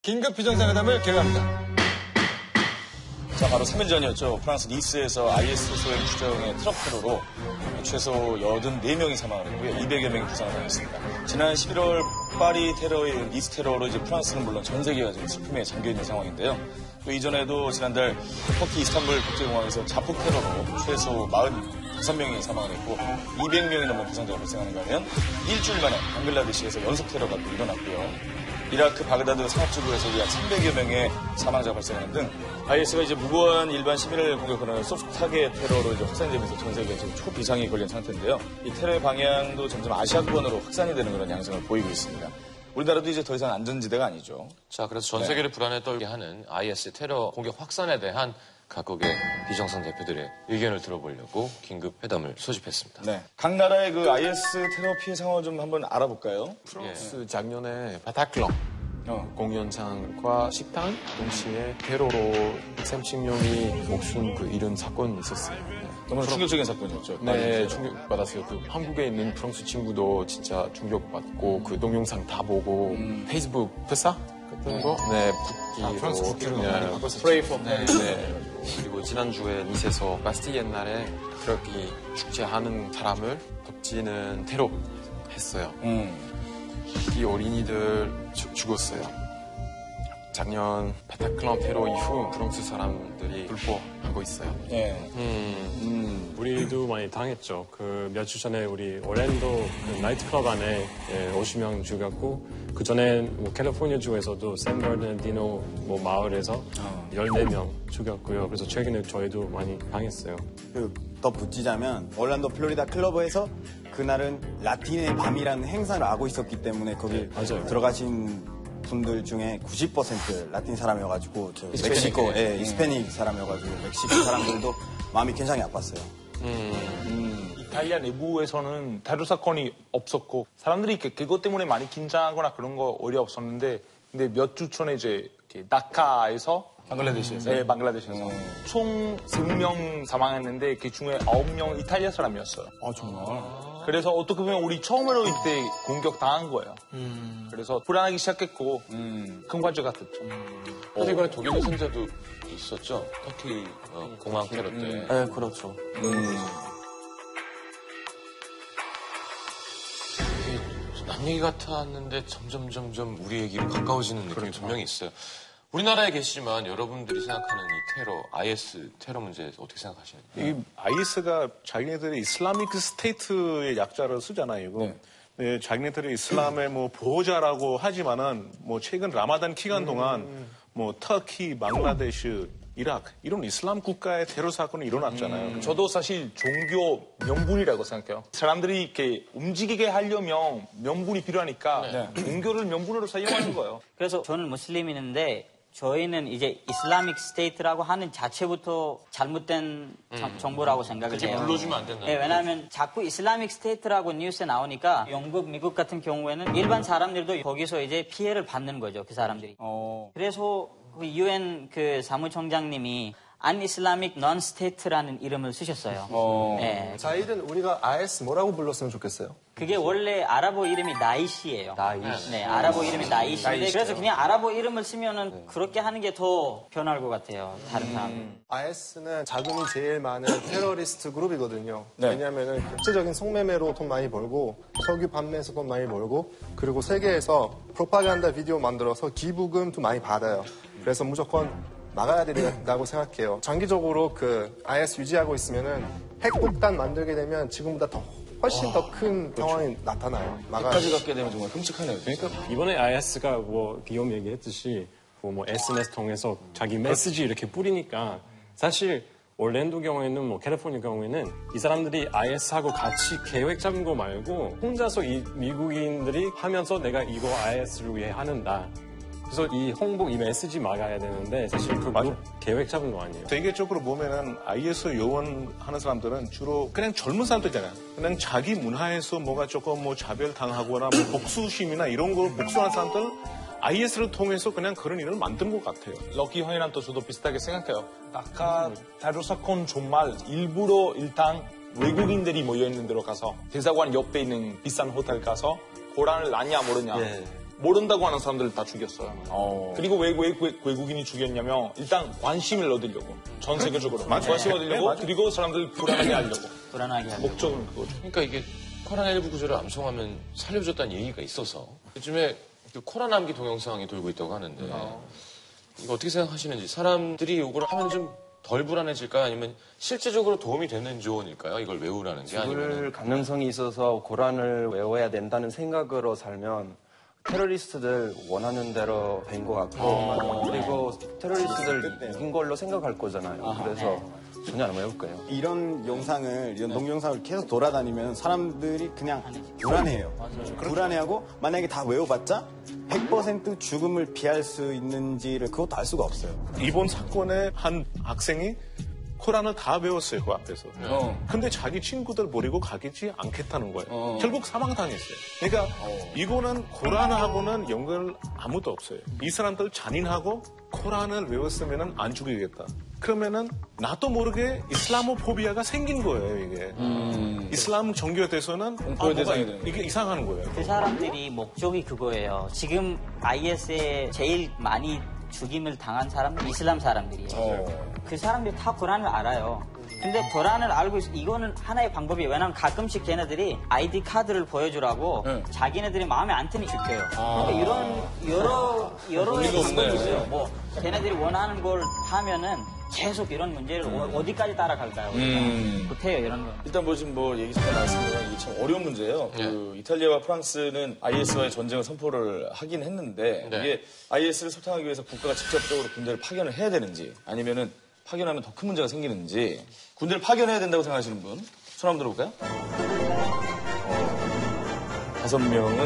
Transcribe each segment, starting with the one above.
긴급 비정상회담을 계획합니다. 자, 바로 3일 전이었죠. 프랑스 니스에서 IS 소행 추정의 트럭 테러로 최소 84명이 사망을 했고요. 200여 명이 부상을 당했습니다. 지난 11월 파리 테러의 니스 테러로 이제 프랑스는 물론 전 세계가 지금 슬픔에 잠겨있는 상황인데요. 또 이전에도 지난달 터키 이스탄불 국제공항에서 자폭 테러로 최소 45명이 사망을 했고 200명이 넘는 부상자가 발생하는가 하면 일주일 만에 방글라데시에서 연속 테러가 또 일어났고요. 이라크 바그다드 상업지구에서 약 300여 명의 사망자가 발생하는 등 IS가 이제 무고한 일반 시민을 공격하는 소프트 타겟 테러로 이제 확산되면서 전 세계에 지금 초비상이 걸린 상태인데요. 이 테러의 방향도 점점 아시아권으로 확산이 되는 그런 양상을 보이고 있습니다. 우리나라도 이제 더 이상 안전지대가 아니죠. 자, 그래서 전 세계를 불안에 떨게 하는 IS 테러 공격 확산에 대한 각국의 비정상 대표들의 의견을 들어보려고 긴급 회담을 소집했습니다. 네. 각 나라의 그 IS 테러 피해 상황을 좀 한번 알아볼까요? 프랑스 작년에 바타클럽 공연장과 식당 동시에 테러로 130명이 목숨 잃은 사건이 있었어요. 네. 너무 충격적인 사건이었죠. 네, 충격받았어요. 그 한국에 있는 프랑스 친구도 진짜 충격받고 그 동영상 다 보고 페이스북 프사 같은 거? 네, 국기로. 프랑스 국기로 Pray for Paris. 네. 그리고 지난주에 니스에서 바스티 옛날에 그렇게 축제하는 사람을 덮치는 테러 했어요. 이 어린이들 죽었어요. 작년 바타클럽 테러 이후 프랑스 사람들이 불포하고 있어요. 네. 우리도 많이 당했죠. 그 몇 주 전에 우리 오랜도 그 나이트클럽 안에 50명 죽였고 그 전에 뭐 캘리포니아 주에서도 샌버나르디노 뭐 마을에서 14명 죽였고요. 그래서 최근에 저희도 많이 당했어요. 더 붙이자면 올란도 플로리다 클러브에서 그날은 라틴의 밤이라는 행사를 하고 있었기 때문에 거기 맞아요. 들어가신 분들 중에 90% 라틴 사람이어가지고 멕시코, 히스패닉 사람이어가지고 멕시코 사람들도 마음이 굉장히 아팠어요. 이탈리아 내부에서는 테러 사건이 없었고 사람들이 그것 때문에 많이 긴장하거나 그런 거 오히려 없었는데 근데 몇 주 전에 이제 다카에서 방글라데시에서? 네, 방글라데시에서 총 3명 사망했는데 그 중에 9명 이탈리아 사람이었어요. 아, 정말? 그래서 어떻게 보면 우리 처음으로 이때 공격 당한 거예요. 그래서 불안하기 시작했고 큰 관제가 됐죠. 하지만 독일 생자도 있었죠. 터키 공항 테러 때. 네, 그렇죠. 남 얘기 같았는데 점점 우리 얘기로 가까워지는 느낌이 분명히 있어요. 우리나라에 계시지만 여러분들이 생각하는 이 테러, IS 테러 문제 어떻게 생각하시나요? 이 IS가 자기네들이 이슬라믹 스테이트의 약자를 쓰잖아요. 이거. 네, 자기네들이 이슬람의 뭐 보호자라고 하지만은 뭐 최근 라마단 기간 동안 뭐 터키, 방글라데시, 이라크 이런 이슬람 국가의 테러 사건이 일어났잖아요. 저도 사실 종교 명분이라고 생각해요. 사람들이 이렇게 움직이게 하려면 명분이 필요하니까 종교를 명분으로 사용하는 거예요. 그래서 저는 무슬림인데 저희는 이제 이슬라믹 스테이트라고 하는 자체부터 잘못된 정보라고 생각을 해요. 불러주면 안 된다. 네, 왜냐하면 자꾸 이슬라믹 스테이트라고 뉴스에 나오니까 영국, 미국 같은 경우에는 일반 사람들도 거기서 이제 피해를 받는 거죠, 그 사람들이. 그래서 그 UN 그 사무총장님이 Un이슬라믹 Non-State라는 이름을 쓰셨어요. 네. 저희는 우리가 IS 뭐라고 불렀으면 좋겠어요? 그게 원래 아랍어 이름이 나이시예요. 네, 아랍어 이름이 나이시인데 그래서 그냥 아랍어 이름을 쓰면은 그렇게 하는 게 더 편할 것 같아요. 다른 사람. IS는 자금이 제일 많은 테러리스트 그룹이거든요. 왜냐하면 국제적인 성매매로 돈 많이 벌고 석유 판매에서 돈 많이 벌고 그리고 세계에서 프로파간다 비디오 만들어서 기부금도 많이 받아요. 그래서 무조건 막아야 된다고 생각해요. 장기적으로 그 IS 유지하고 있으면은 핵폭탄 만들게 되면 지금보다 훨씬 더 큰 상황이 나타나요. 여기까지 갖게 되면 정말 끔찍하네요. 그러니까 이번에 IS가 뭐 기욤 얘기했듯이 뭐 SNS 통해서 자기 메시지 이렇게 뿌리니까 사실 올랜도 경우에는 뭐 캘리포니아 경우에는 이 사람들이 IS하고 같이 계획 잡은 거 말고 혼자서 이 미국인들이 하면서 내가 이거 IS를 위해 하는다. 그래서 이 홍보, 이 메시지 막아야 되는데 사실 그 계획 잡은 거 아니에요. 세계적으로 보면은 IS 요원하는 사람들은 주로 그냥 젊은 사람들이잖아요. 그냥 자기 문화에서 뭐가 조금 뭐 자별당하거나 뭐 복수심이나 이런 걸 복수하는 사람들 IS를 통해서 그냥 그런 일을 만든 것 같아요. 럭키 형이랑 또 저도 비슷하게 생각해요. 아까 테러 사건 정말 일부러 일단 외국인들이 모여있는 데로 가서 대사관 옆에 있는 비싼 호텔 가서 고란을 아냐 모르냐 모른다고 하는 사람들을 다 죽였어요. 그리고 왜 외국인이 죽였냐면 일단 관심을 얻으려고 전 세계적으로 관심 얻으려고 그리고 사람들 불안하게 하려고 목적은 그거죠. 그러니까 이게 코로나19 구조를 암송하면 살려줬다는 얘기가 있어서 요즘에 그 코로나 암기 동영상이 돌고 있다고 하는데 이거 어떻게 생각하시는지 사람들이 이걸 하면 좀 덜 불안해질까요? 아니면 실제적으로 도움이 되는 조언일까요? 이걸 외우라는 게 아니면 죽을 가능성이 있어서 고란을 외워야 된다는 생각으로 살면 테러리스트들 원하는 대로 된 것 같고 그리고 테러리스트들 이긴 걸로 생각할 거잖아요. 그래서 전혀 안 외울 거예요. 이런 동영상을 계속 돌아다니면 사람들이 그냥 불안해해요. 불안해하고 만약에 다 외워봤자 100% 죽음을 피할 수 있는지를 그것도 알 수가 없어요. 이번 사건에 한 학생이 코란을 다 외웠어요, 그 앞에서. 근데 자기 친구들 버리고 가겠지 않겠다는 거예요. 결국 사망당했어요. 그러니까 이거는 코란하고는 연결 아무도 없어요. 이 사람들 잔인하고 코란을 외웠으면 안 죽이겠다. 그러면은 나도 모르게 이슬라모포비아가 생긴 거예요, 이게. 이슬람 종교에 대해서는 이게 이상한 거예요. 그 사람들이 목적이 그거예요. 지금 IS에 제일 많이 죽임을 당한 사람은 이슬람 사람들이에요. 그 사람들이 다 코란을 알아요. 근데 코란을 알고 이거는 하나의 방법이에요. 왜냐면 가끔씩 걔네들이 아이디 카드를 보여주라고 자기네들이 마음에 안 드니 죽여요. 그러니까 이런 여러 방법이 있어요. 뭐 걔네들이 원하는 걸 하면은 계속 이런 문제를 어디까지 따라갈까요? 못해요, 이런 거. 일단 지금 얘기 잠깐 나왔습니다만 이게 참 어려운 문제예요. 그 이탈리아와 프랑스는 IS와의 전쟁을 선포를 하긴 했는데 이게 IS를 소탕하기 위해서 국가가 직접적으로 군대를 파견을 해야 되는지 아니면은 파견하면 더 큰 문제가 생기는지 군대를 파견해야 된다고 생각하시는 분 손 한번 들어볼까요? 5명은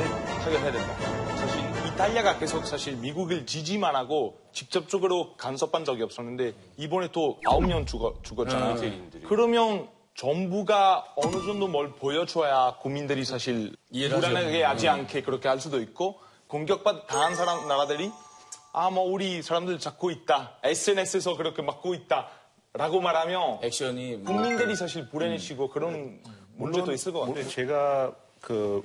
파견해야 된다. 사실 이탈리아가 계속 사실 미국을 지지만 하고 직접적으로 간섭한 적이 없었는데 이번에 또 9명 죽었잖아요. 그러면 정부가 어느 정도 뭘 보여줘야 국민들이 사실 불안하게 하지 않게 그렇게 할 수도 있고 공격당한 나라들이 우리 사람들 잡고 있다. SNS에서 그렇게 막고 있다. 라고 말하면 액션이 국민들이 사실 불안해지고 그런 문제도 있을 것 같아요. 제가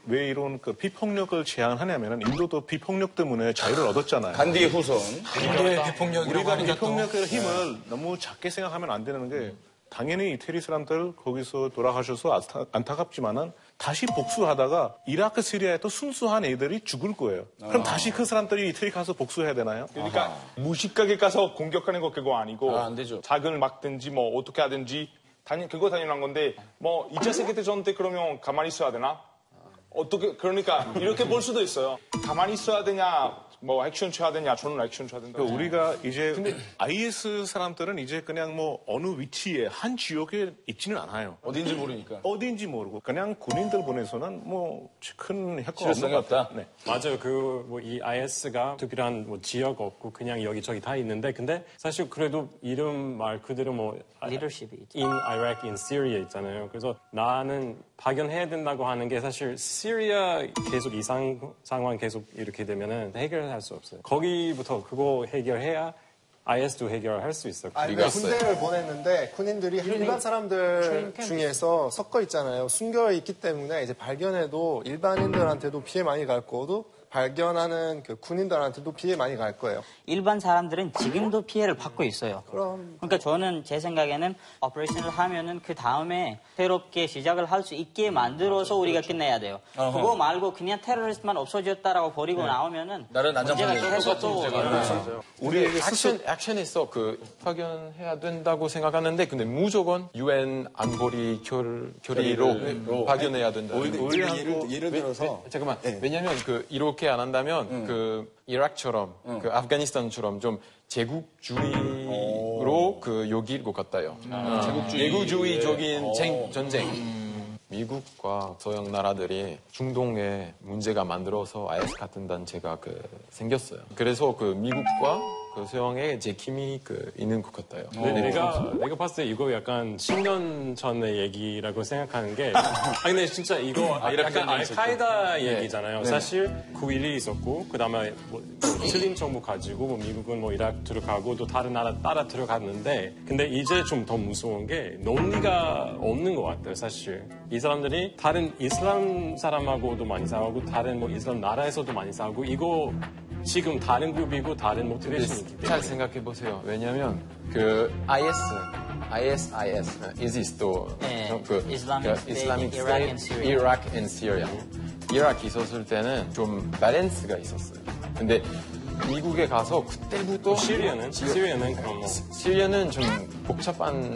왜 이런 비폭력을 제안하냐면은 인도도 비폭력 때문에 자유를 얻었잖아요. 간디의 후손. 간디의 비폭력이라고 우리가 비폭력의 힘을 너무 작게 생각하면 안 되는 게 당연히 이태리 사람들 거기서 돌아가셔서 안타깝지만은 다시 복수하다가 이라크, 시리아에 또 순수한 애들이 죽을 거예요. 그럼 다시 그 사람들이 이태리 가서 복수해야 되나요? 그러니까 무식하게 가서 공격하는 거 그거 아니고 안 되죠. 자금을 막든지 어떻게 하든지 그거 당연한 건데 2차 세계대전 때 그러면 가만히 있어야 되나? 그러니까 이렇게 볼 수도 있어요. 가만히 있어야 되냐, 액션 쳐야 되냐, 저는 액션 쳐야 된다. 우리가 이제 근데 IS 사람들은 이제 그냥 어느 위치에 한 지역에 있지는 않아요. 어딘지 모르니까. 어딘지 모르고 그냥 군인들 보내서는 큰 효과가 없는 것 같다. 네. 맞아요. 이 IS가 특별한 지역 없고 그냥 여기저기 다 있는데 근데 사실 그래도 이름 말 그대로 리더십이 있죠. in Iraq, in Syria 있잖아요. 그래서 나는 파견해야 된다고 하는 게 사실 시리아 계속 상황 계속 이렇게 되면은 해결할 수 없어요. 거기부터 그거 해결해야 IS도 해결할 수 있어요. 군대를 보냈는데 군인들이 일반 사람들 중에서 섞여 있잖아요. 숨겨 있기 때문에 이제 발견해도 일반인들한테도 피해 많이 갈 거고 발견하는 군인들한테도 피해 많이 갈 거예요. 일반 사람들은 지금도 피해를 받고 있어요. 그러니까 저는 제 생각에는 오퍼레이션을 하면은 그 다음에 새롭게 시작을 할 수 있게 만들어서 우리가 끝내야 돼요. 그거 말고 그냥 테러리스트만 없어졌다라고 버리고 나오면은 문제가 계속 또 우리에게 액션에서 파견해야 된다고 생각하는데 근데 무조건 UN 안보리 결의로 파견해야 된다. 예를 들어서 잠깐만. 왜냐면 이렇게 안 한다면 이라크처럼 아프가니스탄처럼 좀 제국주의로 여길 것 같아요. 제국주의적인 전쟁. 미국과 서양 나라들이 중동에 문제가 만들어서 IS 같은 단체가 생겼어요. 그래서 미국과 서양에 제킴이 있는 것 같아요. 내가 봤을 때 이거 약간 10년 전의 얘기라고 생각하는 게 근데 진짜 이거 약간 알카이다 얘기잖아요. 사실 9.11이 있었고 그 다음에 틀린 정보 가지고 뭐 미국은 뭐 이라크 들어가고 또 다른 나라 따라 들어갔는데 근데 이제 좀 더 무서운 게 논리가 없는 것 같아요, 사실. 이 사람들이 다른 이슬람 사람하고도 많이 싸우고 다른 뭐 이슬람 나라에서도 많이 싸우고 이거 지금 다른 그룹이고 다른 모티베이션이 있기 때문에 잘 생각해 보세요. 왜냐면 그 ISIS, ISIS도 네, 그 Islamic State, Iraq and Syria. Iraq and Syria. 이라크 있었을 때는 좀 밸런스가 있었어요. 근데 미국에 가서 그때부터 시리아는 그럼 뭐 시리아는 좀 복잡한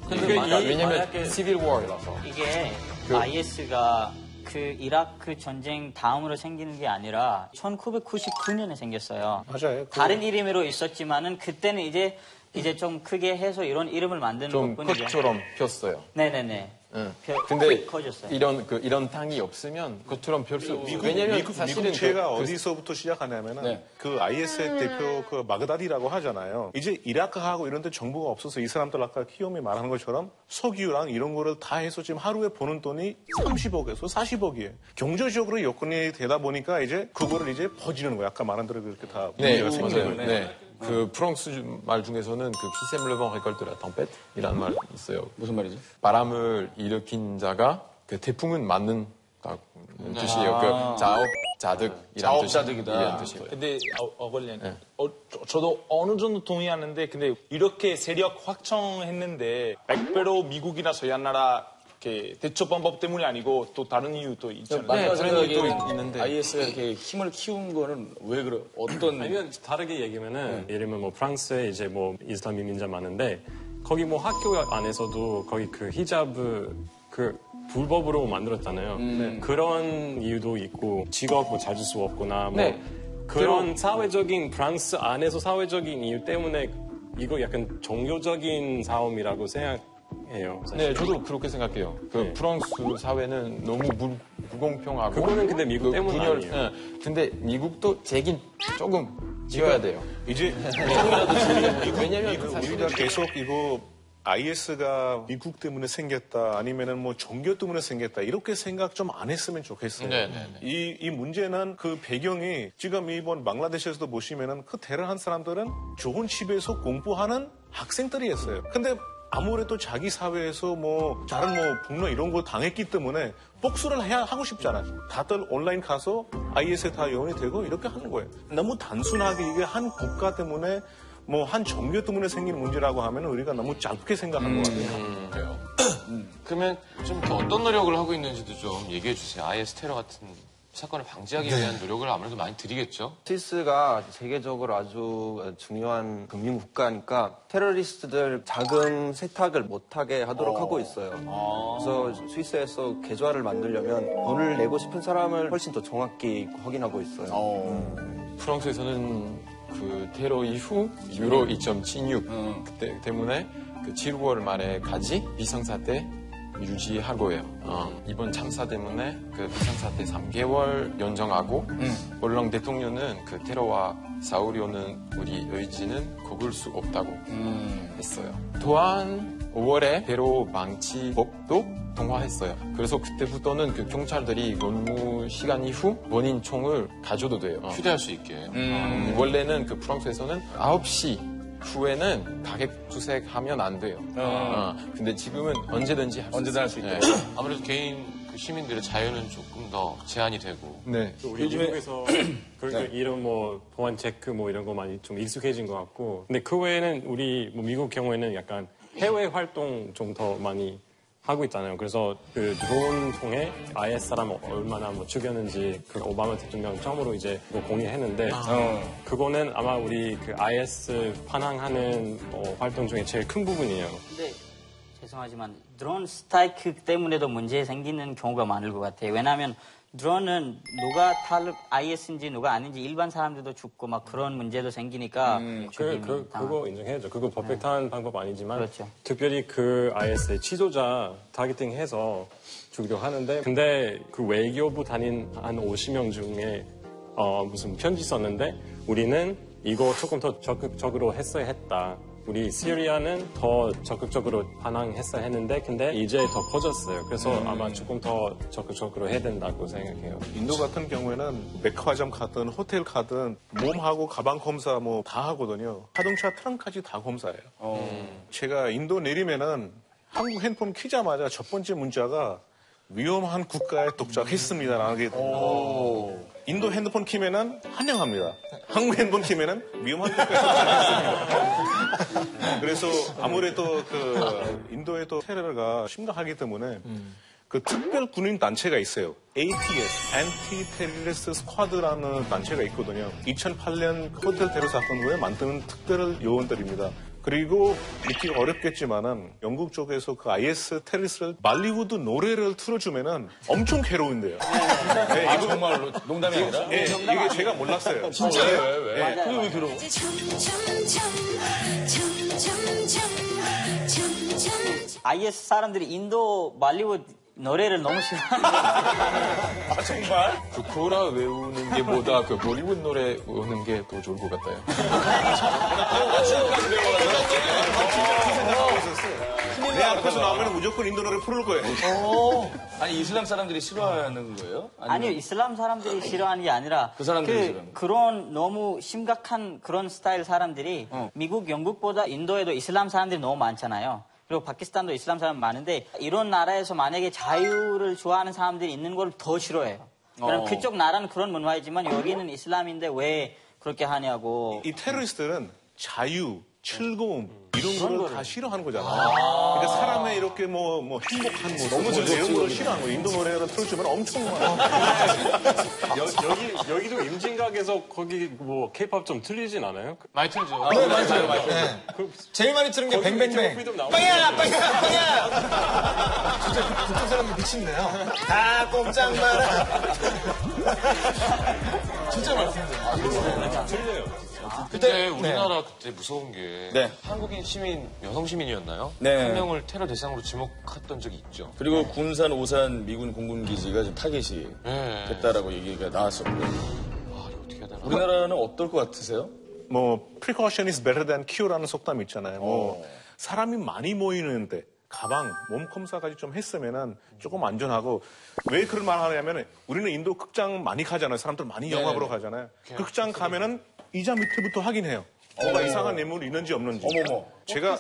근데 왜냐면 시빌 워라서 이게 IS가 그 이라크 전쟁 다음으로 생기는 게 아니라 1999년에 생겼어요. 맞아요. 다른 이름으로 있었지만은 그때는 이제 좀 크게 해서 이런 이름을 만드는 좀 것뿐이죠. 꽃처럼 폈어요. 네네네. 응. 근데 커졌어요. 이런 땅이 없으면 그처럼 펼 수 왜냐면 미국 사실은 제가 어디서부터 시작하냐면은 그 IS의 대표 그 마그다디라고 하잖아요. 이제 이라크하고 이런 데 정보가 없어서 이 사람들 아까 키움이 말하는 것처럼 석유랑 이런 거를 다 해서 지금 하루에 버는 돈이 30억에서 40억이에요. 경제적으로 여건이 되다 보니까 이제 그거를 이제 퍼지는 거예요. 아까 말한 대로 그렇게 다 네, 문제가 생기는 맞아요. 거예요. 네. 그 프랑스 말 중에서는 그 키셈르봉 레컬트라 텀펫이라는 말 있어요. 무슨 말이죠? 바람을 일으킨 자가 그 태풍은 맞는 뜻이에요. 그 자업자득이다. 뜻이에요. 근데 어걸린 저도 어느 정도 동의하는데 근데 이렇게 세력 확정했는데 100배로 미국이나 서양 나라 이렇게 대처 방법 때문이 아니고 또 다른 이유도 있잖아요. 네, 다른 이유도 있는데 IS가 이렇게 힘을 키운 거는 왜 그래? 어떤 아니면 다르게 얘기하면은 예를 들면 뭐 프랑스에 이제 뭐 이슬람 이민자 많은데 거기 뭐 학교 안에서도 거기 그 히잡을 그 불법으로 만들었잖아요. 그런 이유도 있고 직업 뭐 찾을 수 없거나 뭐 그런 사회적인 프랑스 안에서 사회적인 이유 때문에 이거 약간 종교적인 싸움이라고 생각해요. 사실. 네, 저도 그렇게 생각해요. 그 프랑스 사회는 너무 불공평하고 그거는 근데 미국 때문 아니에요. 네. 근데 미국도 책임 조금 지어야 돼요. 이제 왜냐면 우리가 계속 이거 IS가 미국 때문에 생겼다 아니면은 뭐 종교 때문에 생겼다 이렇게 생각 좀 안 했으면 좋겠어요. 이 문제는 그 배경이 지금 이번 방글라데시에서도 보시면은 그 대단한 사람들은 좋은 집에서 공부하는 학생들이었어요. 근데 아무래도 자기 사회에서 뭐 다른 뭐 폭로 이런 거 당했기 때문에 복수를 하고 싶잖아. 다들 온라인 가서 IS에 다 요원이 되고 이렇게 하는 거예요. 너무 단순하게 이게 한 국가 때문에 뭐 한 종교 때문에 생긴 문제라고 하면 우리가 너무 짧게 생각한 것 같아요. 그러면 좀 어떤 노력을 하고 있는지도 좀 얘기해 주세요. IS 테러 같은 사건을 방지하기 위한 노력을 아무래도 많이 드리겠죠. 스위스가 세계적으로 아주 중요한 금융 국가니까 테러리스트들 자금 세탁을 못하게 하도록 하고 있어요. 그래서 스위스에서 계좌를 만들려면 돈을 내고 싶은 사람을 훨씬 더 정확히 확인하고 있어요. 프랑스에서는 그 테러 이후 유로 2.76 그때 때문에 그 7월 말에까지 비상사태 유지하고요. 이번 참사 때문에 그 비상사태 3개월 연장하고 올랑 대통령은 그 테러와 싸우려는 우리 의지는 꺾을 수 없다고 했어요. 또한 5월에 테러 방지법도 통과했어요. 그래서 그때부터는 그 경찰들이 근무 시간 이후 원인 총을 가져도 돼요. 휴대할 수 있게. 원래는 그 프랑스에서는 9시 후에는 가격 수색하면 안 돼요. 근데 지금은 언제든지 할 수 있게. 아무래도 개인 그 시민들의 자유는 조금 더 제한이 되고. 네. 우리 미국에서 이런 뭐 보안 체크 뭐 이런 거 많이 좀 익숙해진 것 같고, 근데 그 외에는 우리 뭐 미국 경우에는 약간 해외 활동 좀 더 많이 하고 있잖아요. 그래서 그 드론 통해 IS 사람 얼마나 뭐 죽였는지 그 오바마 대통령 처음으로 이제 공개했는데 그거는 아마 우리 그 IS 반항하는 활동 중에 제일 큰 부분이에요. 근데 죄송하지만 드론 스트라이크 때문에도 문제 생기는 경우가 많을 것 같아요. 왜냐하면 드론은 누가 IS인지 누가 아닌지 일반 사람들도 죽고 막 그런 문제도 생기니까 그거 인정해야죠. 그거 퍼펙트한 방법 아니지만 그렇죠. 특별히 그 IS의 지도자 타겟팅해서 죽이려 하는데 근데 그 외교부 다닌 한 50명 중에 무슨 편지 썼는데 우리는 이거 조금 더 적극적으로 했어야 했다. 우리 시리아는 더 적극적으로 반항했어야 했는데 근데 이제 더 커졌어요. 그래서 아마 조금 더 적극적으로 해야 된다고 생각해요. 인도 같은 경우에는 백화점 가든 호텔 가든 몸하고 가방 검사 뭐 다 하거든요. 자동차 트렁크까지 다 검사해요. 제가 인도 내리면은 한국 핸드폰 키자마자 첫 번째 문자가 위험한 국가에 도착했습니다라는 게 인도 핸드폰 키면은 환영합니다. 한국 핸드폰 키면은 위험한 국가에 도착했습니다. 그래서 아무래도 그 인도에도 테러가 심각하기 때문에 그 특별 군인 단체가 있어요. ATS, Anti-Terrorist Squad라는 단체가 있거든요. 2008년 호텔 테러 사건 후에 만드는 특별 요원들입니다. 그리고 믿기가 어렵겠지만은 영국 쪽에서 그 IS 테러리스트를 말리우드 노래를 틀어주면은 엄청 괴로운데요. 네, 이거 정말로 농담이 아니라? 네, 이게 제가 몰랐어요. 진짜요? 왜? 네. 그게 왜 괴로워? IS 사람들이 인도 말리우드 노래를 너무 싫어하는 아, 정말? 그 코라 외우는 게 보다 그 볼리우드 노래 외우는 게 더 좋을 것 같아요. 내 앞에서 나오면 무조건 인도 노래 부를 거예요. 아니, 이슬람 사람들이 싫어하는 거예요? 아니요, 이슬람 사람들이 싫어하는 게 아니라 그 사람들이 싫어하는 그런 너무 심각한 그런 스타일 사람들이 미국, 영국보다 인도에도 이슬람 사람들이 너무 많잖아요. 그리고 파키스탄도 이슬람 사람 많은데 이런 나라에서 만약에 자유를 좋아하는 사람들이 있는 걸 더 싫어해요. 왜냐면 그쪽 나라는 그런 문화이지만 여기는 이슬람인데 왜 그렇게 하냐고. 이 테러리스트들은 자유, 즐거움 이런 거를 다 싫어하는 거잖아요. 그러니까 사람의 이렇게 뭐 행복한 모습 너무 이런 걸 싫어하는 거예요. 인도 노래를 틀어주면 엄청 여기도 임진각에서 거기 뭐 케이팝 좀 틀리진 않아요? 많이 틀죠. 네, 맞아요. 네. 제일 많이 들은 게 뱅뱅뱅. 빵야! 빵야! 빵야! 진짜 그쪽 사람들 미친네요. 다 꼼짝 마라. 진짜 많이 틀려요. 틀려요. 그때 우리나라 그때 무서운 게 네. 한국인 시민, 여성 시민이었나요? 네. 한 명을 테러 대상으로 지목했던 적이 있죠. 그리고 군산, 오산 미군 공군기지가 지금 타겟이 네. 됐다라고 얘기가 나왔었고요. 아, 이거 어떻게 해야 되나? 우리나라는 어떨 것 같으세요? 뭐 precaution is better than cure라는 속담 있잖아요. 뭐 사람이 많이 모이는데 가방, 몸 검사까지 좀 했으면은 조금 안전하고 왜 그런 말 하냐면은 우리는 인도 극장 많이 가잖아요. 사람들 많이 영화 보러 가잖아요. 극장 가면은 의자 밑에부터 확인해요. 뭔가 이상한 인물이 있는지 없는지. 어머머. 제가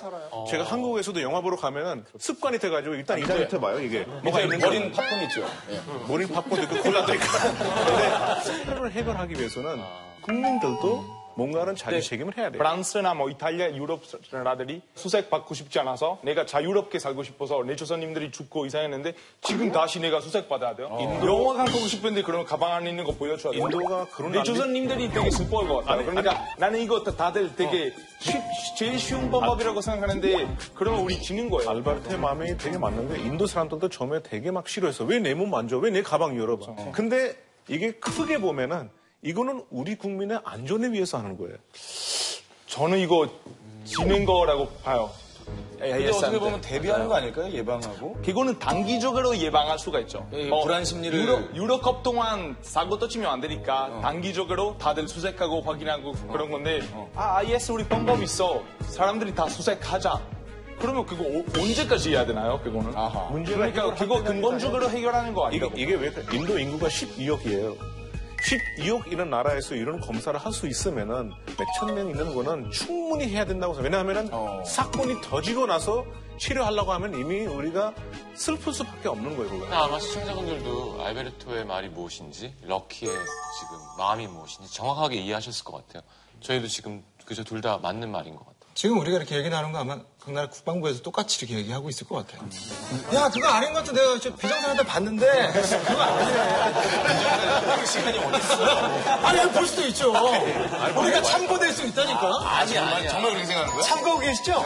한국에서도 영화 보러 가면은 습관이 돼가지고 일단 의자 밑에 봐요, 이게. 뭐가 있는지. 머리는 팝콘 있죠. 예. 머리는 팝콘도 있고 콜라도 있고. 근데 테러를 해결하기 위해서는 국민들도 뭔가는 자기 책임을 해야 돼요. 프랑스나 뭐 이탈리아, 유럽 나라들이 수색 받고 싶지 않아서 내가 자유롭게 살고 싶어서 내 조선님들이 죽고 이상했는데 지금 다시 내가 수색 받아야 돼요. 영화관 가고 싶은데 그러면 가방 안에 있는 거 보여줘야 돼요. 인도가 그런 내 조선님들이 되게 슬퍼할 것 같아요. 그러니까 나는 이거 다들 되게 제일 쉬운 방법이라고 생각하는데 그러면 우리 지는 거예요. 알바르트의 마음이 되게 맞는 게 인도 사람들도 처음에 되게 막 싫어했어. 왜 내 몸 만져? 왜 내 가방 열어봐? 근데 이게 크게 보면은 이거는 우리 국민의 안전을 위해서 하는 거예요. 저는 이거 지는 거라고 봐요. 근데 어떻게 보면 대비하는 거 아닐까요? 예방하고? 그거는 단기적으로 예방할 수가 있죠. 불안 심리를. 유럽컵 동안 사고 터치면 안 되니까 단기적으로 다들 수색하고 확인하고 그런 건데 IS 우리 방법 있어. 사람들이 다 수색하자. 그러면 그거 언제까지 해야 되나요? 그거는? 문제가 그러니까 그거 근본적으로 해결하는 거 아니에요? 이게 왜 인도 인구가 12억이에요. 12억 이런 나라에서 이런 검사를 할 수 있으면은 몇천 명 있는 거는 충분히 해야 된다고 생각해요. 왜냐하면은 사건이 터지고 나서 치료하려고 하면 이미 우리가 슬플 수밖에 없는 거예요. 그거. 아마 시청자분들도 알베르토의 말이 무엇인지, 럭키의 지금 마음이 무엇인지 정확하게 이해하셨을 것 같아요. 저희도 지금 그저 둘 다 맞는 말인 것 같아요. 지금 우리가 이렇게 얘기 나누는 거 아마 각 나라 국방부에서 똑같이 이렇게 얘기하고 있을 것 같아요. 야, 그거 아닌 것 같아. 내가 저 비정상한테 봤는데. 그거 아니래. 시간이 어딨어? 아니, 볼 수도 있죠. 우리가 참고될 수 있다니까. 아니야. 정말 그렇게 생각하는 거야? 참고하고 계시죠?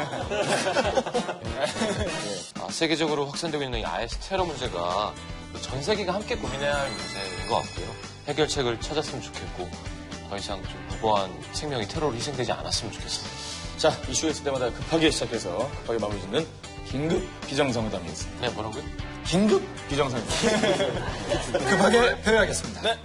세계적으로 확산되고 있는 이 IS 테러 문제가 전 세계가 함께 고민해야 할 문제인 것 같고요. 해결책을 찾았으면 좋겠고 더 이상 좀 무고한 생명이 테러로 희생되지 않았으면 좋겠습니다. 자, 이슈가 있을 때마다 급하게 시작해서 급하게 마무리 짓는 긴급 비정상회담이었습니다. 네, 뭐라고요? 긴급 비정상회담. 급하게 배워야겠습니다. 네.